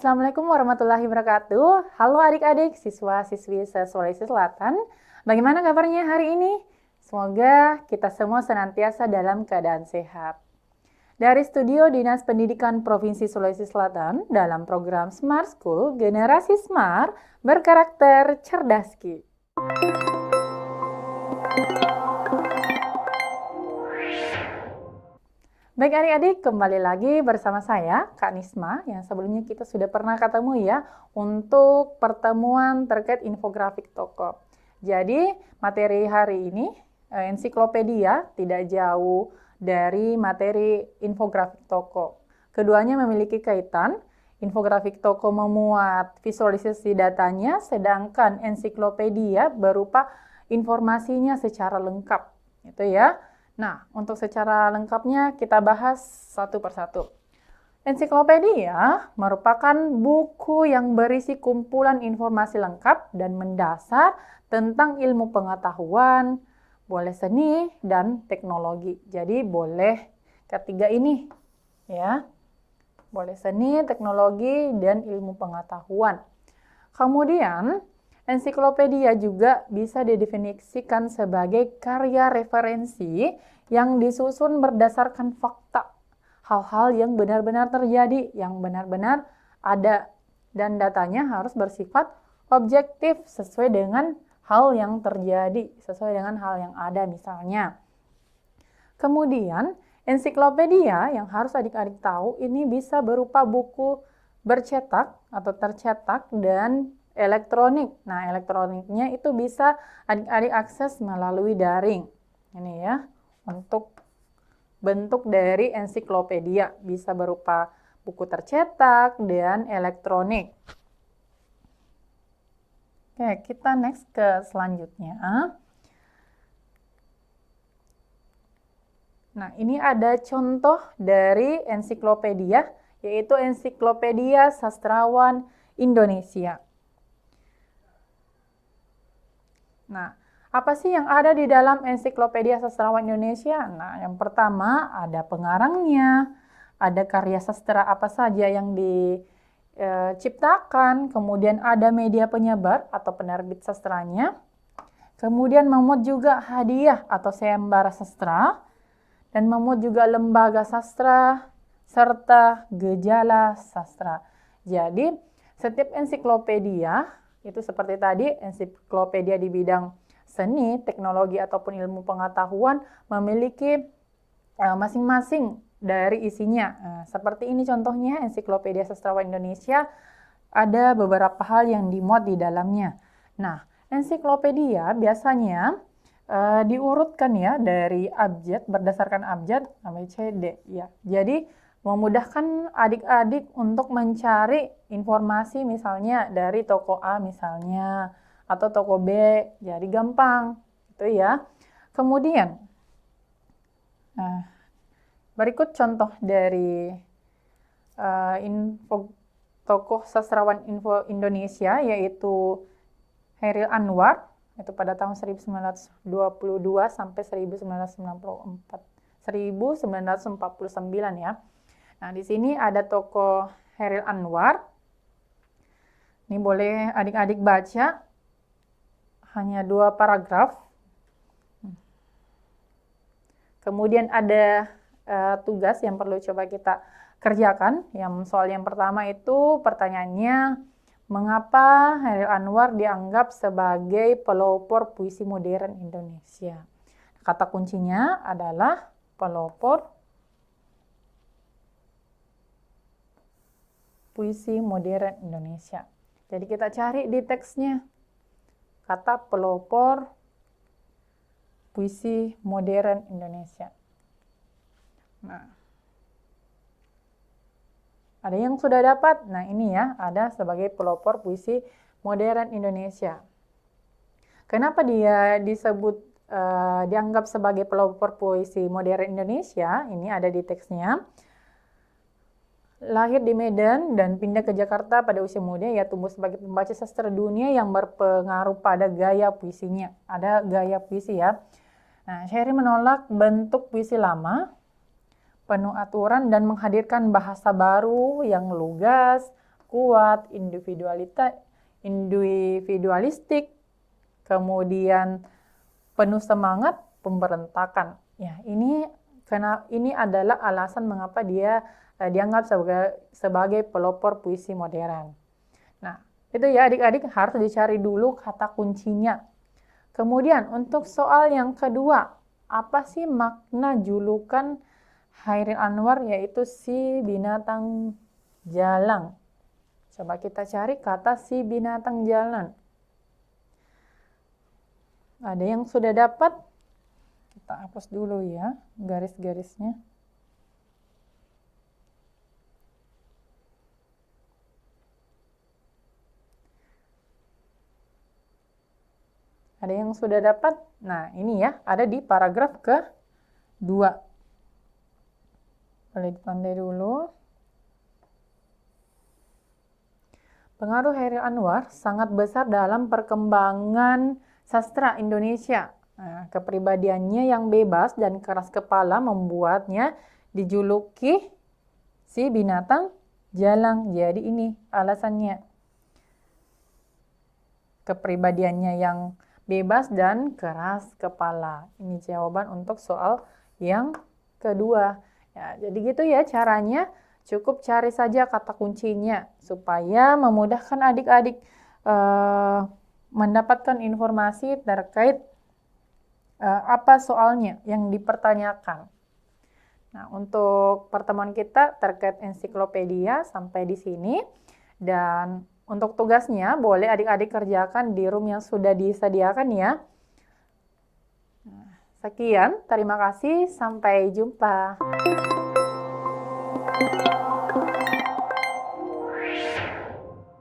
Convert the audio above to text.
Assalamualaikum warahmatullahi wabarakatuh. Halo adik-adik, siswa-siswi se-Sulawesi Selatan. Bagaimana kabarnya hari ini? Semoga kita semua senantiasa dalam keadaan sehat. Dari Studio Dinas Pendidikan Provinsi Sulawesi Selatan, dalam program Smart School, Generasi Smart berkarakter cerdaski. Baik adik-adik, kembali lagi bersama saya, Kak Nisma, yang sebelumnya kita sudah pernah ketemu ya, untuk pertemuan terkait infografik tokoh. Jadi, materi hari ini, ensiklopedia tidak jauh dari materi infografik tokoh. Keduanya memiliki kaitan, infografik tokoh memuat visualisasi datanya, sedangkan ensiklopedia berupa informasinya secara lengkap, gitu ya. Nah, untuk secara lengkapnya kita bahas satu persatu. Ensiklopedia merupakan buku yang berisi kumpulan informasi lengkap dan mendasar tentang ilmu pengetahuan, boleh seni, dan teknologi. Jadi boleh ketiga ini, ya. Boleh seni, teknologi, dan ilmu pengetahuan. Kemudian, ensiklopedia juga bisa didefinisikan sebagai karya referensi yang disusun berdasarkan fakta, hal-hal yang benar-benar terjadi, yang benar-benar ada, dan datanya harus bersifat objektif sesuai dengan hal yang terjadi, sesuai dengan hal yang ada misalnya. Kemudian, ensiklopedia yang harus adik-adik tahu ini bisa berupa buku bercetak atau tercetak dan elektronik. Nah, elektroniknya itu bisa adik-adik akses melalui daring. Ini ya, untuk bentuk dari ensiklopedia bisa berupa buku tercetak dan elektronik. Oke, kita next ke selanjutnya. Nah, ini ada contoh dari ensiklopedia, yaitu Ensiklopedia Sastrawan Indonesia. Nah, apa sih yang ada di dalam Ensiklopedia Sastrawan Indonesia? Nah, yang pertama ada pengarangnya, ada karya sastra apa saja yang diciptakan, kemudian ada media penyebar atau penerbit sastranya, kemudian memuat juga hadiah atau sayembara sastra, dan memuat juga lembaga sastra, serta gejala sastra. Jadi, setiap ensiklopedia itu seperti tadi, ensiklopedia di bidang seni, teknologi, ataupun ilmu pengetahuan memiliki masing-masing dari isinya. Seperti ini contohnya, Ensiklopedia Sastrawan Indonesia, ada beberapa hal yang dimuat di dalamnya. Nah, ensiklopedia biasanya diurutkan ya dari abjad, berdasarkan abjad A, B, C, D. Ya. Jadi, memudahkan adik-adik untuk mencari informasi misalnya dari toko A misalnya, atau toko B, jadi gampang, gitu ya. Kemudian, berikut contoh dari tokoh sastrawan Indonesia, yaitu Chairil Anwar, itu pada tahun 1922 sampai 1949 ya. Nah, di sini ada tokoh Chairil Anwar. Ini boleh adik-adik baca, hanya 2 paragraf. Kemudian ada tugas yang perlu coba kita kerjakan. Soal yang pertama itu pertanyaannya, mengapa Chairil Anwar dianggap sebagai pelopor puisi modern Indonesia? Kata kuncinya adalah pelopor puisi modern Indonesia. Jadi kita cari di teksnya kata pelopor puisi modern Indonesia. Nah, ada yang sudah dapat? Nah, ini ya, ada sebagai pelopor puisi modern Indonesia. Kenapa dia disebut dianggap sebagai pelopor puisi modern Indonesia? Ini ada di teksnya. Lahir di Medan dan pindah ke Jakarta pada usia muda, ia tumbuh sebagai pembaca sastra dunia yang berpengaruh pada gaya puisinya. Ada gaya puisi ya. Nah, Chairil menolak bentuk puisi lama, penuh aturan, dan menghadirkan bahasa baru yang lugas, kuat, individualistik, kemudian penuh semangat, pemberontakan. Ya, ini adalah alasan mengapa dia dianggap sebagai pelopor puisi modern. Nah, itu ya adik-adik harus dicari dulu kata kuncinya. Kemudian untuk soal yang kedua, apa sih makna julukan Chairil Anwar yaitu si binatang jalang? Coba kita cari kata si binatang jalan. Ada yang sudah dapat? Kita hapus dulu ya garis-garisnya. Ada yang sudah dapat? Nah, ini ya, ada di paragraf ke-2. Boleh ditandai dulu. Pengaruh Chairil Anwar sangat besar dalam perkembangan sastra Indonesia. Nah, kepribadiannya yang bebas dan keras kepala membuatnya dijuluki si binatang jalang. Jadi ini alasannya. Kepribadiannya yang bebas dan keras kepala. Ini jawaban untuk soal yang kedua. Ya, jadi gitu ya caranya. Cukup cari saja kata kuncinya supaya memudahkan adik-adik mendapatkan informasi terkait apa soalnya yang dipertanyakan. Nah, untuk pertemuan kita terkait ensiklopedia sampai di sini. Dan untuk tugasnya boleh adik-adik kerjakan di room yang sudah disediakan ya. Sekian, terima kasih, sampai jumpa.